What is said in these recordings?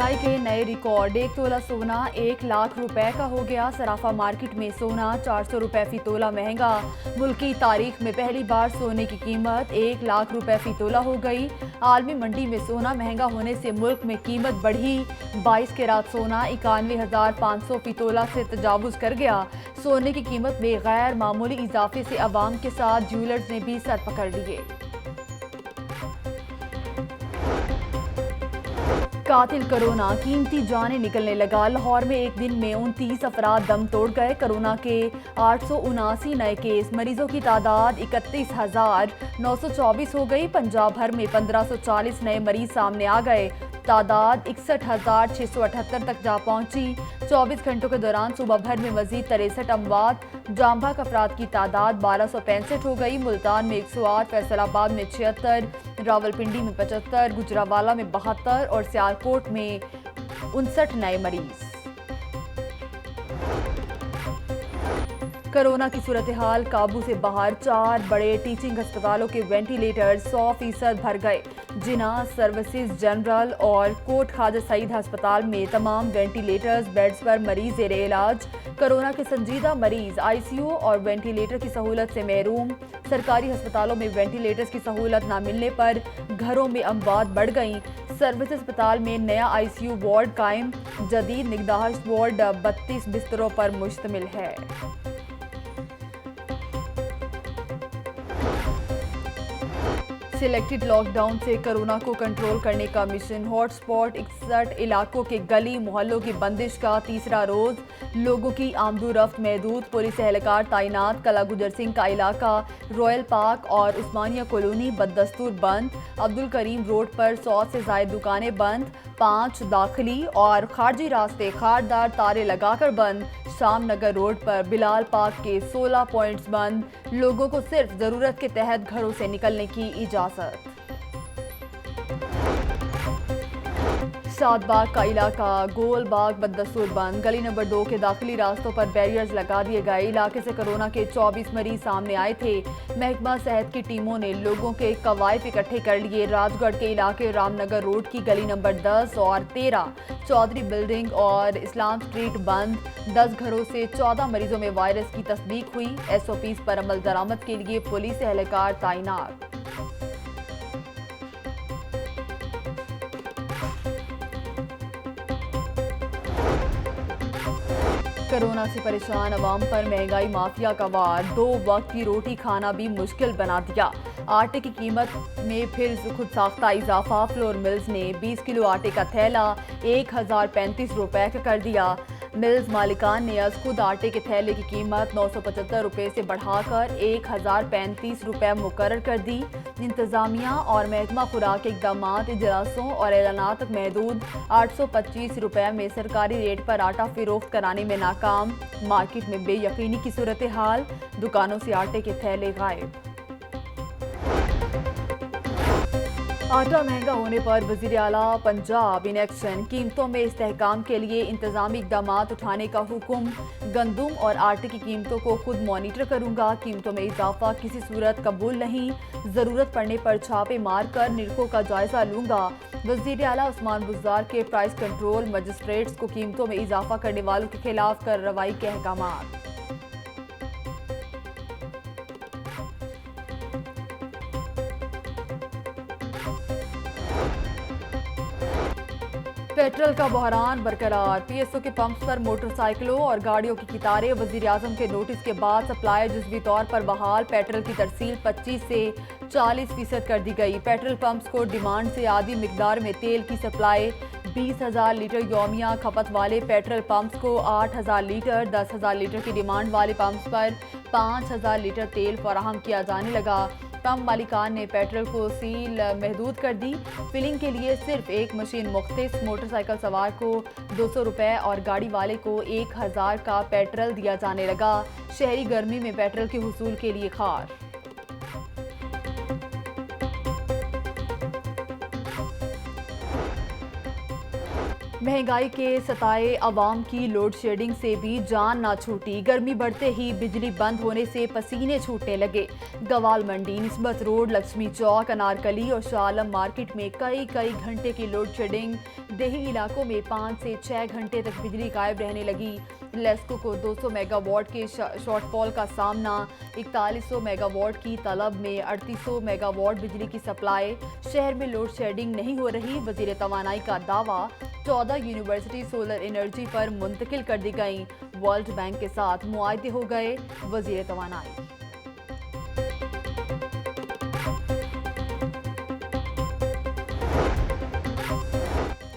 महंगाई के नए रिकॉर्ड। 1 तोला सोना 1 लाख रुपए का हो गया। सराफा मार्केट में सोना 400 रुपए फी तोला महंगा। मुल्क की तारीख में पहली बार सोने की कीमत 1 लाख रुपए फी तोला हो गई। आलमी मंडी में सोना महंगा होने से मुल्क में कीमत बढ़ी। 22 कैरात सोना 91,500 फी तोला से तजावुज कर गया। सोने की कीमत में गैर मामूली इजाफे से अवाम के साथ ज्वेलर्स ने भी सर पकड़ लिए। कातिल कोरोना, कीमती जानें निकलने लगा। लाहौर में एक दिन में 29 अफराद दम तोड़ गए। कोरोना के 879 नए केस। मरीजों की तादाद 31,924 हो गई। पंजाब भर में 1540 नए मरीज सामने आ गए। तादाद 61,678 तक जा पहुंची। 24 घंटों के दौरान सुबह भर में मजीद 63 अमवात। जाम भाग अफराद की तादाद 1265 हो गई। मुल्तान में 108, फैसलाबाद में 76, रावलपिंडी में 75, गुजरावाला में 72 और सियालकोट में 59 नए मरीज। कोरोना की सूरत हाल काबू से बाहर। 4 बड़े टीचिंग अस्पतालों के वेंटिलेटर 100% भर गए। जिन्ना, सर्विसेज जनरल और कोट ख्वाजा सईद अस्पताल में तमाम वेंटिलेटर्स बेड्स पर मरीज जेरे इलाज। कोरोना के संजीदा मरीज आईसीयू और वेंटिलेटर की सहूलत से महरूम। सरकारी अस्पतालों में वेंटिलेटर्स की सहूलत न मिलने पर घरों में अमवात बढ़ गईं। सर्विस अस्पताल में नया आईसीयू वार्ड कायम। जदीद निगहदाश्त वार्ड 32 बिस्तरों पर मुश्तमिल है। सिलेक्टेड लॉकडाउन से कोरोना को कंट्रोल करने का मिशन। हॉटस्पॉट 61 इलाकों के गली मोहल्लों की बंदिश का तीसरा रोज। लोगों की आमदोरफ्त महदूद। पुलिस एहलकार तैनात। कला गुजर सिंह का इलाका, रॉयल पार्क और उस्मानिया कॉलोनी बददस्तूर बंद। अब्दुल करीम रोड पर 100 से ज्यादा दुकानें बंद। 5 दाखिली और खारजी रास्ते खारदार तारे लगाकर बंद। शाम नगर रोड पर बिलाल पार्क के 16 पॉइंट्स बंद। लोगों को सिर्फ जरूरत के तहत घरों से निकलने की इजाजत। शादबाग का इलाका, गोल बाग बददस्तूर बंद। गली नंबर 2 के दाखिली रास्तों पर बैरियर्स लगा दिए गए। इलाके से कोरोना के 24 मरीज सामने आए थे। महकमा सेहत की टीमों ने लोगों के कवायद इकट्ठे कर लिए। राजगढ़ के इलाके रामनगर रोड की गली नंबर 10 और 13, चौधरी बिल्डिंग और इस्लाम स्ट्रीट बंद। 10 घरों से 14 मरीजों में वायरस की तस्दीक हुई। SOPs पर अमल दरामद के लिए पुलिस एहलकार तैनात। कोरोना से परेशान अवाम पर महंगाई माफिया का वार। 2 वक्त की रोटी खाना भी मुश्किल बना दिया। आटे की कीमत में फिर खुद साख्ता इजाफा। फ्लोर मिल्स ने 20 किलो आटे का थैला 1035 रुपए का कर दिया। मिल्स मालिकान ने आज खुद आटे के थैले की कीमत 975 रुपए से बढ़ाकर 1035 रुपए मुकर्रर कर दी। इंतजामिया और महकमा खुराक के इकदामात, इजलासों और ऐलानात तक महदूद। 825 रुपए में सरकारी रेट पर आटा फिरोख्त कराने में नाकाम। मार्केट में बेयकीनी की सूरत हाल। दुकानों से आटे के थैले गायब। आटा महंगा होने पर वजीर आला पंजाब इन एक्शन। कीमतों में इस्तेहकाम के लिए इंतजामी इकदाम उठाने का हुक्म। गंदुम और आटे की कीमतों को खुद मॉनिटर करूंगा। कीमतों में इजाफा किसी सूरत कबूल नहीं। जरूरत पड़ने पर छापे मार कर निरखों का जायजा लूंगा। वजीर आला उस्मान बुज़दार के प्राइस कंट्रोल मजिस्ट्रेट्स को कीमतों में इजाफा करने वालों के खिलाफ कार्रवाई के अहकाम। पेट्रोल का बहरान बरकरार। PSO के पंप्स पर मोटरसाइकिलों और गाड़ियों की कतारें। वजीर आजम के नोटिस के बाद सप्लाई जुज़वी तौर पर बहाल। पेट्रोल की तरसील 25 से 40% कर दी गई। पेट्रोल पंप्स को डिमांड से आधी मिकदार में तेल की सप्लाई। 20,000 लीटर यौमिया खपत वाले पेट्रोल पंप्स को 8,000 लीटर, 10,000 लीटर की डिमांड वाले पंप्स पर 5,000 लीटर तेल फराहम किया जाने लगा। पंप मालिकान ने पेट्रोल को सील महदूद कर दी। फिलिंग के लिए सिर्फ एक मशीन मुख्तस। मोटरसाइकिल सवार को 200 रुपए और गाड़ी वाले को 1000 का पेट्रोल दिया जाने लगा। शहरी गर्मी में पेट्रोल के हुसूल के लिए खार। महंगाई के सताए अवाम की लोड शेडिंग से भी जान ना छूटी। गर्मी बढ़ते ही बिजली बंद होने से पसीने छूटने लगे। गवाल मंडी, निस्बत रोड, लक्ष्मी चौक, अनारकली और शालम मार्केट में कई घंटे की लोड शेडिंग। देही इलाकों में 5 से 6 घंटे तक बिजली गायब रहने लगी। लेस्को को 200 मेगावाट के शॉर्टफॉल का सामना। 4100 मेगावाट की तलब में 3800 मेगावाट बिजली की सप्लाई। शहर में लोड शेडिंग नहीं हो रही, वजीर तवानाई का दावा। 14 यूनिवर्सिटी सोलर एनर्जी पर मुंतकिल कर दी गई। वर्ल्ड बैंक के साथ मुआहदे हो गए, वजीर तवानाई।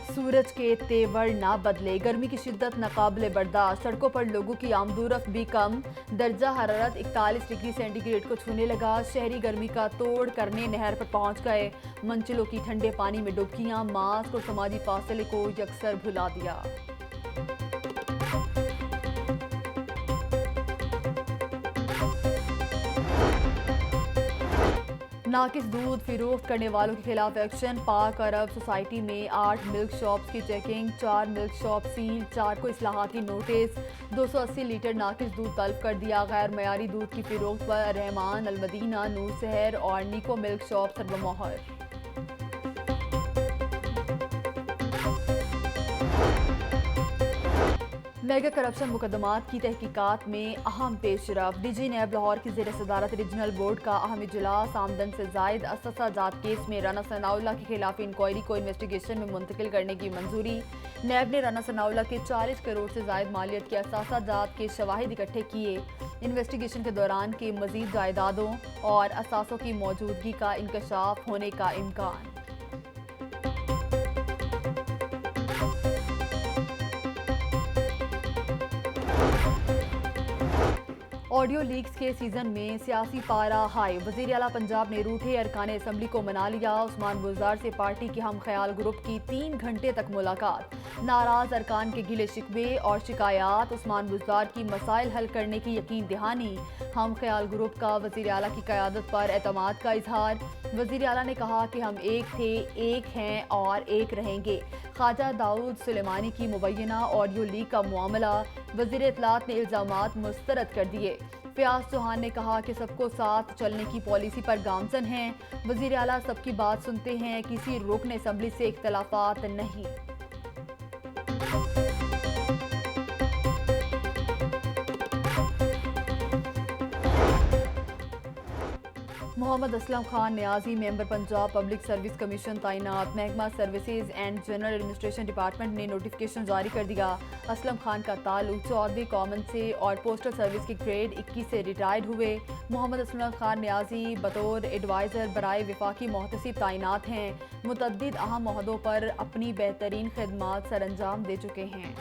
सूरज के तेवर ना बदले, गर्मी की शिद्दत नाकाबिले बर्दाश्त। सड़कों पर लोगों की आमदोरफ्त भी कम। दर्जा हरारत 41 डिग्री सेंटीग्रेड को छूने लगा। शहरी गर्मी का तोड़ करने नहर पर पहुंच गए। मंजिलों की ठंडे पानी में डुबकियां, मास्क और समाजी फासले को यकसर भुला दिया। नाकिस दूध फिरोख्त करने वालों के खिलाफ एक्शन। पाक अरब सोसाइटी में 8 मिल्क शॉप्स की चेकिंग, 4 मिल्क शॉप सील, 4 को इस्लाहाती नोटिस। 280 लीटर नाकिस दूध तलब कर दिया। गैर मयारी दूध की फिरोख्त पर रहमान, अलमदीना, नूर सहर और निको मिल्क शॉप सर्वमोहर। मेगा करप्शन मुकदमात की तहकीकात में अहम पेशरफ। डीजी नैब लाहौर की ज़ेर सदारत रीजनल बोर्ड का अहम इजलास। आमदन से जायद अससा जात केस में राना सनाउल्लाह के खिलाफ इंक्वायरी को इन्वेस्टिगेशन में मुंतकिल करने की मंजूरी। नैब ने राना सनाउल्लाह के 40 करोड़ से जायद मालियत के अससा जात के शवाहिद इकट्ठे किए। इन्वेस्टिगेशन के दौरान के मजीद जायदादों और असासों की मौजूदगी का इंकशाफ होने का इम्कान। ऑडियो लीक्स के सीजन में सियासी पारा हाई। वजीर आला पंजाब ने रूठे अरकान असम्बली को मना लिया। उस्मान बुज़दार से पार्टी के हम ख्याल ग्रुप की 3 घंटे तक मुलाकात। नाराज अरकान के गिले शिकवे और शिकायत। उस्मान बुज़दार की मसाइल हल करने की यकीन दहानी। हम ख्याल ग्रुप का वजीर आला की क़यादत पर एतमाद का इजहार। वजीर आला ने कहा कि हम एक थे, एक हैं और एक रहेंगे। ख्वाजा दाऊद सुलेमानी की मुबैना ऑडियो लीक का मामला। वजीर इत्तलात ने इल्ज़ामात मुस्तरद कर दिए। फयाज चौहान ने कहा कि सबको साथ चलने की पॉलिसी पर गामजन हैं। वजीर आला सबकी बात सुनते हैं, किसी रुकन असम्बली से इख्तलाफात नहीं। Mohammad Aslam Khan Niazi member Punjab public service commission तैनात। महकमा services and general administration department ने नोटिफिकेशन जारी कर दिया। असलम खान का ताल्लुक 14वीं कॉमन से और पोस्टल सर्विस के ग्रेड 21 से रिटायर्ड हुए। मोहम्मद असलम खान न्याजी बतौर एडवाइज़र बराए वफाकी मोहतसिब तैनात हैं। मुतअद्दिद अहम ओहदों पर अपनी बेहतरीन खिदमात सरअंजाम दे चुके हैं।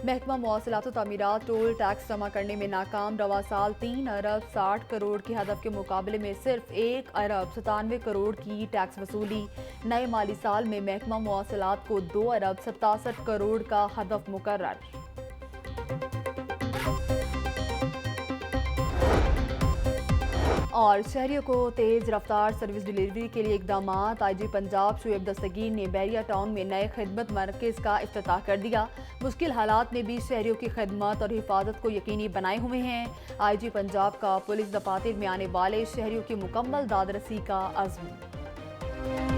महकमा मवासिलात व तामीरात टोल टैक्स जमा करने में नाकाम। रवा साल 3 अरब 60 करोड़ के हदफ के मुकाबले में सिर्फ 1 अरब 97 करोड़ की टैक्स वसूली। नए माली साल में महकमा मवासिलात को 2 अरब 67 करोड़ का हदफ मुकर्रर। और शहरियों को तेज़ रफ्तार सर्विस डिलीवरी के लिए इकदाम। आईजी पंजाब शुएब दस्तगीर ने बैरिया टाउन में नए खिदमत मरकज़ का इफ्तिताह कर दिया। मुश्किल हालात में भी शहरियों की खिदमत और हिफाजत को यकीनी बनाए हुए हैं। आईजी पंजाब का पुलिस दफातर में आने वाले शहरियों की मुकम्मल दादरसी का अज़्म।